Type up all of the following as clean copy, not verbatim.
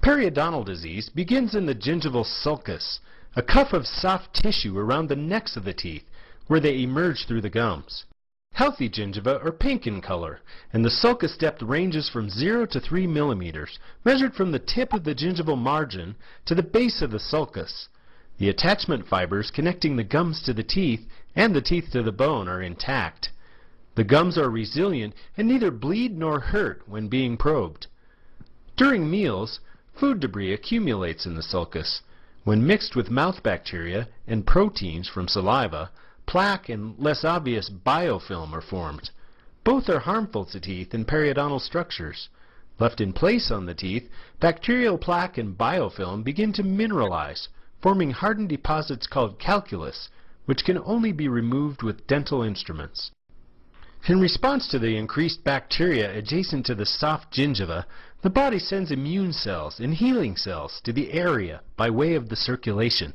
Periodontal disease begins in the gingival sulcus, a cuff of soft tissue around the necks of the teeth, where they emerge through the gums. Healthy gingiva are pink in color, and the sulcus depth ranges from 0 to 3 millimeters, measured from the tip of the gingival margin to the base of the sulcus. The attachment fibers connecting the gums to the teeth and the teeth to the bone are intact. The gums are resilient and neither bleed nor hurt when being probed. During meals, food debris accumulates in the sulcus. When mixed with mouth bacteria and proteins from saliva, plaque and less obvious biofilm are formed. Both are harmful to teeth and periodontal structures. Left in place on the teeth, bacterial plaque and biofilm begin to mineralize, forming hardened deposits called calculus, which can only be removed with dental instruments. In response to the increased bacteria adjacent to the soft gingiva, the body sends immune cells and healing cells to the area by way of the circulation.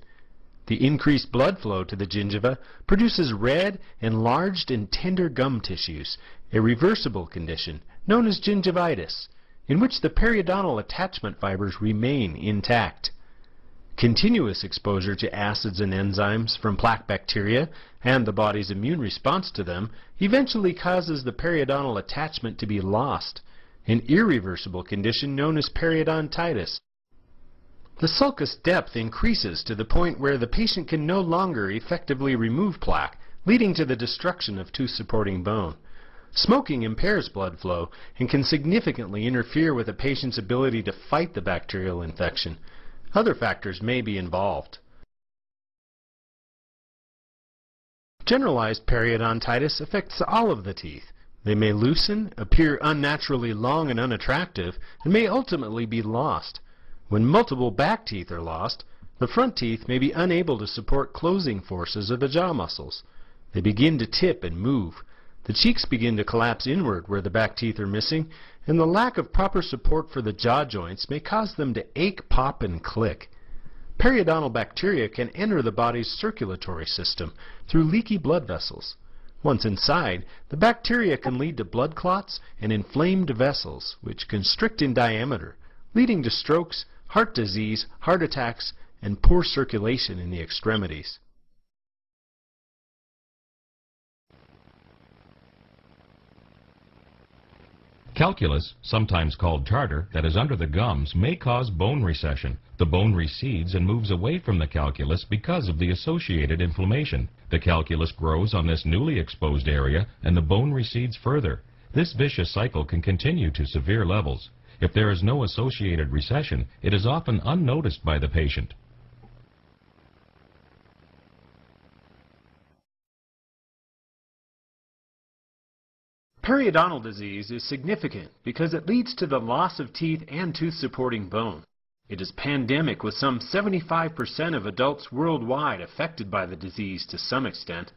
The increased blood flow to the gingiva produces red, enlarged, and tender gum tissues, a reversible condition known as gingivitis, in which the periodontal attachment fibers remain intact. Continuous exposure to acids and enzymes from plaque bacteria and the body's immune response to them eventually causes the periodontal attachment to be lost, an irreversible condition known as periodontitis. The sulcus depth increases to the point where the patient can no longer effectively remove plaque, leading to the destruction of tooth-supporting bone. Smoking impairs blood flow and can significantly interfere with a patient's ability to fight the bacterial infection. Other factors may be involved. Generalized periodontitis affects all of the teeth. They may loosen, appear unnaturally long and unattractive, and may ultimately be lost. When multiple back teeth are lost, the front teeth may be unable to support closing forces of the jaw muscles. They begin to tip and move. The cheeks begin to collapse inward where the back teeth are missing, and the lack of proper support for the jaw joints may cause them to ache, pop, and click. Periodontal bacteria can enter the body's circulatory system through leaky blood vessels. Once inside, the bacteria can lead to blood clots and inflamed vessels, which constrict in diameter, leading to strokes, heart disease, heart attacks, and poor circulation in the extremities. Calculus, sometimes called tartar, that is under the gums may cause bone recession. The bone recedes and moves away from the calculus because of the associated inflammation. The calculus grows on this newly exposed area and the bone recedes further. This vicious cycle can continue to severe levels. If there is no associated recession, it is often unnoticed by the patient. Periodontal disease is significant because it leads to the loss of teeth and tooth-supporting bone. It is pandemic, with some 75% of adults worldwide affected by the disease to some extent.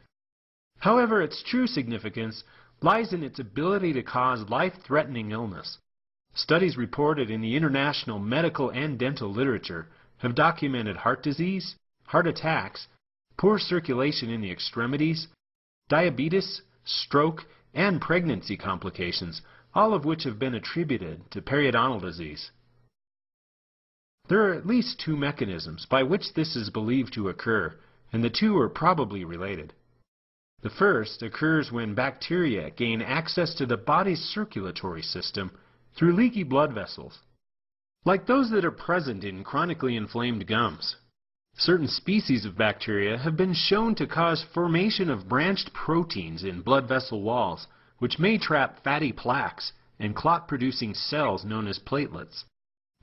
However, its true significance lies in its ability to cause life-threatening illness. Studies reported in the international medical and dental literature have documented heart disease, heart attacks, poor circulation in the extremities, diabetes, stroke, and pregnancy complications, all of which have been attributed to periodontal disease. There are at least two mechanisms by which this is believed to occur, and the two are probably related. The first occurs when bacteria gain access to the body's circulatory system through leaky blood vessels, like those that are present in chronically inflamed gums. Certain species of bacteria have been shown to cause formation of branched proteins in blood vessel walls, which may trap fatty plaques and clot-producing cells known as platelets.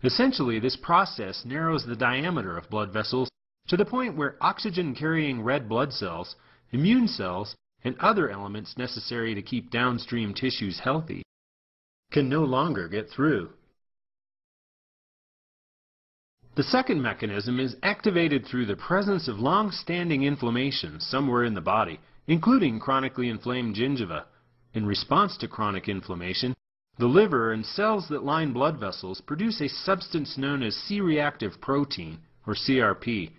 Essentially, this process narrows the diameter of blood vessels to the point where oxygen-carrying red blood cells, immune cells, and other elements necessary to keep downstream tissues healthy can no longer get through. The second mechanism is activated through the presence of long-standing inflammation somewhere in the body, including chronically inflamed gingiva. In response to chronic inflammation, the liver and cells that line blood vessels produce a substance known as C-reactive protein, or CRP.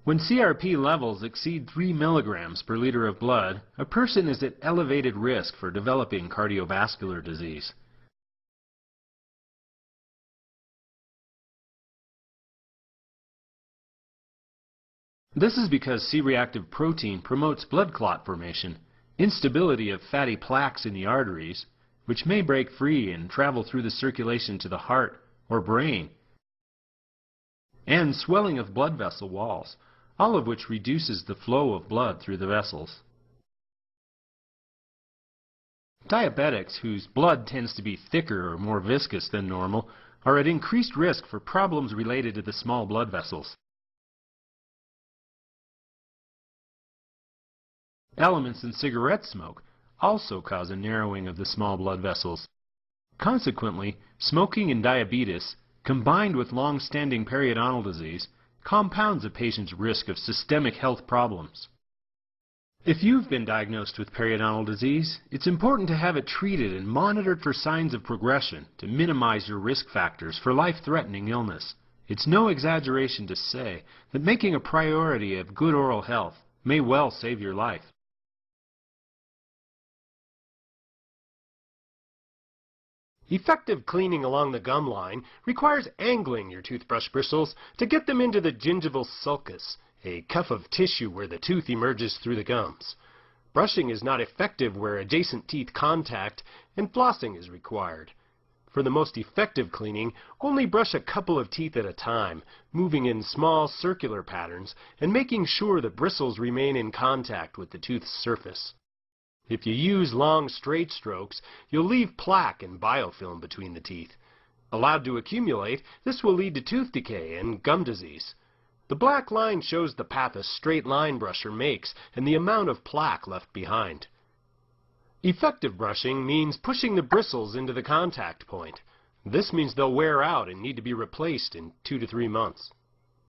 When CRP levels exceed 3 milligrams per liter of blood, a person is at elevated risk for developing cardiovascular disease. This is because C-reactive protein promotes blood clot formation, instability of fatty plaques in the arteries, which may break free and travel through the circulation to the heart or brain, and swelling of blood vessel walls, all of which reduces the flow of blood through the vessels. Diabetics whose blood tends to be thicker or more viscous than normal are at increased risk for problems related to the small blood vessels. Elements in cigarette smoke also cause a narrowing of the small blood vessels. Consequently, smoking and diabetes, combined with long-standing periodontal disease, compounds a patient's risk of systemic health problems. If you've been diagnosed with periodontal disease, it's important to have it treated and monitored for signs of progression to minimize your risk factors for life-threatening illness. It's no exaggeration to say that making a priority of good oral health may well save your life. Effective cleaning along the gum line requires angling your toothbrush bristles to get them into the gingival sulcus, a cuff of tissue where the tooth emerges through the gums. Brushing is not effective where adjacent teeth contact, and flossing is required. For the most effective cleaning, only brush a couple of teeth at a time, moving in small circular patterns and making sure the bristles remain in contact with the tooth's surface. If you use long straight strokes, you'll leave plaque and biofilm between the teeth. Allowed to accumulate, this will lead to tooth decay and gum disease. The black line shows the path a straight line brusher makes and the amount of plaque left behind. Effective brushing means pushing the bristles into the contact point. This means they'll wear out and need to be replaced in 2 to 3 months.